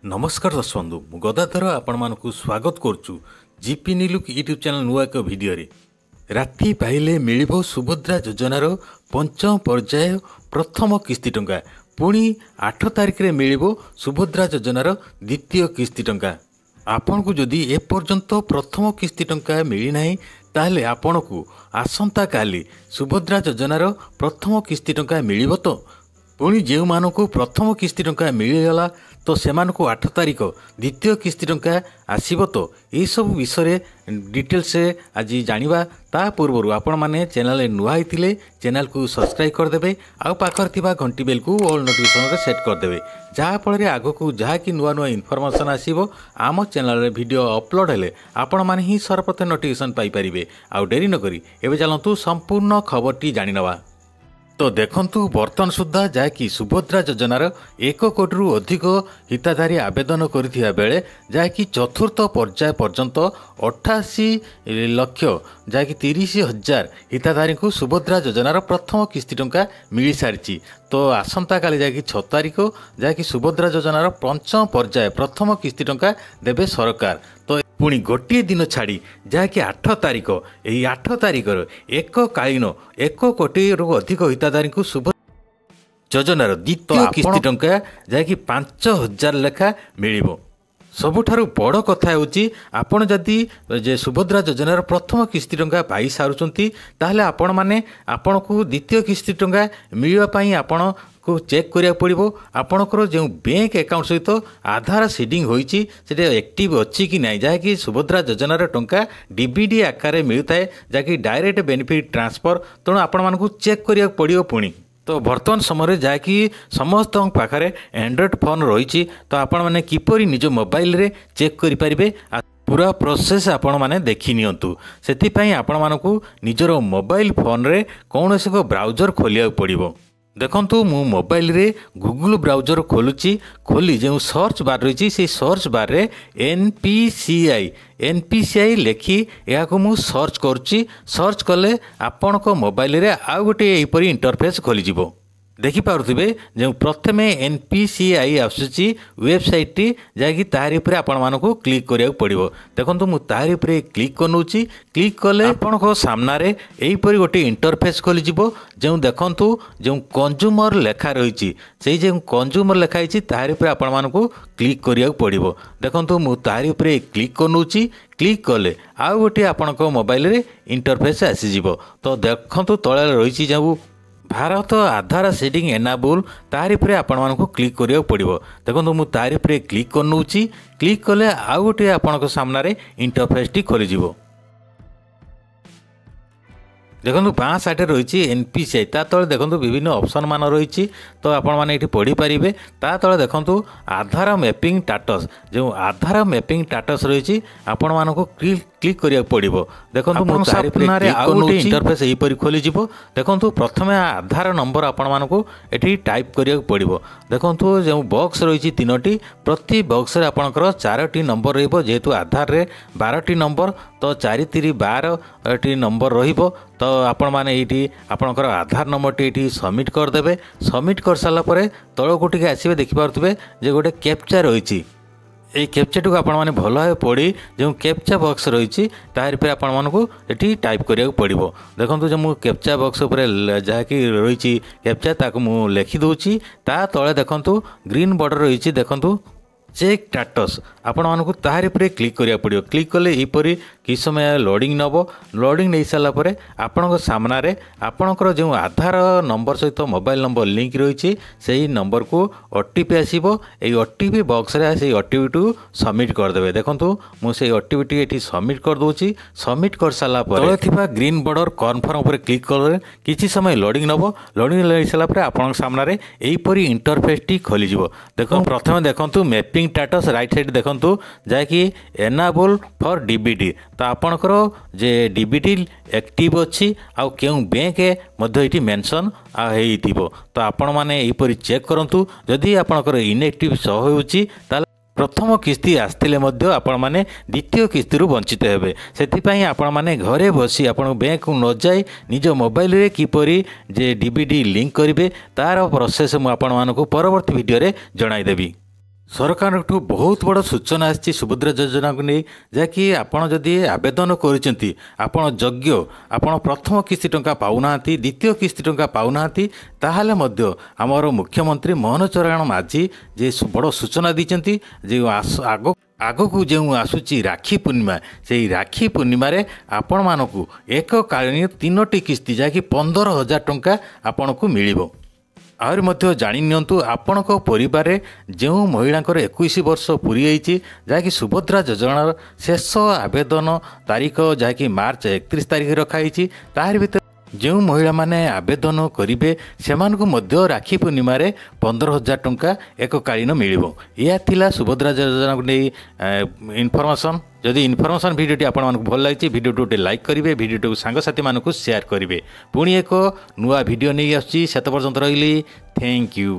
नमस्कार दर्शक बंधु मु गदाधर आपण स्वागत करुचु जीपी न्यूज यूट्यूब चैनल नुआ एक भिडियो राति पाइले मिलिबो सुभद्रा योजनार पंचम पर्याय प्रथम किस्ती टंका पुणी 8 तारिख रे मिलिबो सुभद्रा योजनार द्वितीय किस्ती टंका आपण को जदि एपर्यंत प्रथम किस्ती टंका मिली नाही ताहले आपण को आसंता काली सुभद्रा योजनार प्रथम किस्ती टंका मिलिबो तो पुणी जो मानक प्रथम किस्ती टंका मिलगला तो सेमान को 8 तारिख द्वितीय किस्ती टंका आसीबो तो यह सब विषय डिटेल्स आज जानिबा ता पूर्व आपण माने चैनल नुआ होइतिले चैनल को सब्सक्राइब करदेबे आ पाखर थिबा घंटी बेल को ऑल नोटिफिकेशन रे सेट करदेबे जहाँ फल आग को जहाँ कि नुआ नुआ इनफॉरमेशन आसीबो आम चैनल रे वीडियो अपलोड हेले आपण माने ही सर्वप्रथम नोटिफिकेशन पाई परिबे आ डेरी न करी एबे चलंतु संपूर्ण खबरटी जानि नवा। तो देखंतु बर्तमान सुधा जहाँकि सुभद्रा योजनार 1 कोटी रु अधिक हिताधारी आवेदन करिथिया बेले जहाँकि चतुर्थ पर्याय पर्यंत 88 लाख जहाँकि 30,000 हिताधारी को सुभद्रा योजनार प्रथम किस्ती टंका मिल सारी। तो आसंता काली जहाँकि 6 तारिख जहाँकि सुभद्रा योजनार पंचम पर्याय प्रथम किस्ती टंका देवे सरकार। तो पुणी गोटे दिन छाड़ी जहाँकि 8 तारिख यही 8 तारिख एक कालीन 1 कोटी रु अधिक हिताधारी को सुभद्रा योजनार द्वितीय किस्ती टंका जहाँकि 5,000 लेखा मिलिबो। सबुठारु बड़ कथा होची आपण जदि जे सुभद्रा योजनार प्रथम किस्ती टंका पाई सारुचंती ताहले आपण माने आपण को द्वितीय किस्ती टंका मिलवा पई आपण को चेक करिया पड़िबो आपणकर जो बैंक अकाउंट सहित आधार सीडिंग होईची सेटा एक्टिव अच्छी कि नहीं जहाँकि सुभद्रा योजनार टंका डीबीडी आकार मिलता है जहाँकि डायरेक्ट बेनिफिट ट्रांसफर तेणु आपण मानकु चेक करिया पड़िबो। पुणी तो बर्तमान समय जहाँकि समस्त पाखे एंड्रॉइड फोन रही तो आपण मैंने किपरि निज मोबाइल रे चेक करि परिबे पूरा प्रोसेस आपण माने देखि नियंतु सेति आपण मानकु निजर मोबाइल फोन रे कौनसी को ब्राउजर खोलिया पड़िबो। देखंतु मु मोबाइल रे गूगल ब्राउजर खोलुची खोली जो सर्च बार रही से सर्च बार रे एनपीसीआई लेखी या को मु सर्च करुच्ची सर्च कले आपण को मोबाइल रे आउ गोटे एपरी इंटरफेस खोली जिवो। देखि पारुथिबे जो प्रथमे एनपीसीआई आसुची वेबसाइट टी जाकि तारि ऊपर आपण मानको क्लिक करिया पड़िबो। देखंतु मु तारि ऊपर क्लिक करनोची क्लिक कले आपण को सामना रे एही परी गोटे इंटरफेस खोली जिवो। जो देखंतु जो कंज्यूमर लेखा रहिची सेही जे कंज्यूमर लेखा हिची तारि ऊपर आपण मानको क्लिक करिया पड़िबो। देखंतु मु तारि ऊपर क्लिक करनोची क्लिक कले आउ गोटे आपण को मोबाइल रे इंटरफेस आसी जिवो। तो देखंतु तळे रहिची जो भारत आधार सीडिंग एनाबुल तारि पर आपण मानक क्लिक करिया पड़िबो। देखो मु तारि पर क्लिक करनोची क्लिक कले आउ गोटे आपण को सामना रे इंटरफेस टी खोली जिवो। देखो बाँ साइड रही एनपीसीआई ता तले देखो विभिन्न ऑप्शन मान रही तो आपण माने एठी पढ़ी पारिबे। ता तले देखो आधार मैपिंग स्टेटस जो आधार मैपिंग स्टेटस रही आपण मानको क्लिक करिया पड़िबो। देखो मु तारि पर आउ गोटे इंटरफेस एही परि खोली जिवो। देखो प्रथमे आधार नंबर आपण मानको एठी टाइप करिया पड़िबो। देखो जो बॉक्स रही 3टी प्रति बॉक्स रे आपणकर 4टी नंबर रहिबो जेहेतु आधार रे 12टी नंबर तो 4 3 12टी नंबर रहिबो। तो आपण माने एठी आपणकर आधार नंबर टी एठी सबमिट कर देबे। सबमिट कर साला परे तळको टिके आसीबे देखि पारुथबे जे गोटे कैप्चा रहिछि ए कैप्चा को आपण माने भल भाव पढ़ी जो कैप्चा बॉक्स रही तार पर आपण मानकु एठी टाइप करिया पड़िबो। देखंतु जो मु कैप्चा बॉक्स ऊपर जहाँकि रही कैप्चा ताको मु लिखि दउची ता तळे देखंतु ग्रीन बॉर्डर रही देखंतु चेक स्टेटस आपण मानकु तारि पर क्लिक करिया पड़ियो। क्लिक कले एपरी कि समय लोडिंग नब लोडिंग नहीं सारा पर आपण सामना रे आपणकर जो आधार नंबर सहित मोबाइल नंबर लिंक रही से नंबर को ओटीपी आसीबो। एई ओटीपी बॉक्स रे से ओटीपी टू सबमिट कर देबे। देखंतु मु से ओटीपी एठी सबमिट कर दोची। सबमिट कर साला पर तळे थिबा ग्रीन बॉर्डर कन्फर्म पर क्लिक कर किछि समय लोडिंग नब लोडिंग लई साला पर आपण सामना रे एपरी इंटरफेस टी खोली जिवो। देखो प्रथमे देखंतु मैपिंग स्टेटस राइट साइड देखंतु जाकि एनाबल फॉर डीबीडी तो आपणकर जे डीबीडी एक्टिव अच्छी आउ केउ बैंक मध्य एठी मेंशन हेइथिबो। तो आपण माने एपरि चेक करंतु जदि आपणकर इनएक्टिव शो होउची ताले प्रथम किस्ती आसतिले मध्य आपण माने द्वितीय किस्ती रु वंचित हेबे। सेथिपई आपण माने घरे बसी आपण बैंक को न जाई निज मोबाइल रे किपरि जे डीबीडी लिंक करिवे तार प्रोसेस मु आपण मानको परवर्ती वीडियो रे जणाई देबी। ସରକାରଠୁ ବହୁତ ବଡ଼ ସୂଚନା ଆସିଛି ସୁଭଦ୍ରା ଯୋଜନାକୁ ନେଇ, ଯାହାକି ଆପଣ ଯଦି ଆବେଦନ କରିଛନ୍ତି ଆପଣ ଯୋଗ୍ୟ, ଆପଣ ପ୍ରଥମ କିସ୍ତି ଟଙ୍କା ପାଉନାହାନ୍ତି, ଦ୍ୱିତୀୟ କିସ୍ତି ଟଙ୍କା ପାଉନାହାନ୍ତି, ତାହେଲେ ମଧ୍ୟ ଆମର ମୁଖ୍ୟମନ୍ତ୍ରୀ ମୋହନ ଚରଣ ମାଝୀ ଯେ ବଡ଼ ସୂଚନା ଦେଇଛନ୍ତି ଯେ ଆଗକୁ ଯେଉଁ ଆସୁଛି ରାକ୍ଷୀ ପୂର୍ଣ୍ଣିମା, ସେହି ରାକ୍ଷୀ ପୂର୍ଣ୍ଣିମାରେ ଆପଣମାନଙ୍କୁ ଏକକାଳୀନ 3ଟି କିସ୍ତି ଯାହାକି 15,000 ଟଙ୍କା ଆପଣଙ୍କୁ ମିଳିବ। ଆହୁରି ମଧ୍ୟ ଜାଣି ନିଅନ୍ତୁ, ଆପଣଙ୍କ ପରିବାରରେ ଯେଉଁ ମହିଳାଙ୍କର 21 ବର୍ଷ ପୁରି ଯାଇଛି, ଯାହାକି ସୁଭଦ୍ରା ଯୋଜନାର ଶେଷ ଆବେଦନ ତାରିଖ ଯାହାକି ମାର୍ଚ୍ଚ 31 ତାରିଖ ରଖାଯାଇଛି, ତାହାରି ଭିତରେ ଯେଉଁ ମହିଳାମାନେ ଆବେଦନ କରିବେ ସେମାନଙ୍କୁ ମଧ୍ୟ ରାକ୍ଷୀ ପୂର୍ଣ୍ଣିମାରେ 15,000 ଟଙ୍କା ଏକକାଳୀନ ମିଳିବ। ଏହା ଥିଲା ସୁଭଦ୍ରା ଯୋଜନାକୁ ନେଇ ଇନଫର୍ମେସନ୍। ଯଦି ଇନଫର୍ମେସନ୍ ଭିଡ଼ିଓଟି ଆପଣମାନଙ୍କୁ ଭଲ ଲାଗିଛି, ଭିଡ଼ିଓଟି ଗୋଟେ ଲାଇକ୍ କରିବେ, ଭିଡ଼ିଓଟିକୁ ସାଙ୍ଗସାଥିମାନଙ୍କୁ ସେୟାର କରିବେ। ପୁଣି ଏକ ନୂଆ ଭିଡ଼ିଓ ନେଇ ଆସୁଛି, ସେତେ ପର୍ଯ୍ୟନ୍ତ ରହିଲି, ଥ୍ୟାଙ୍କ ୟୁ।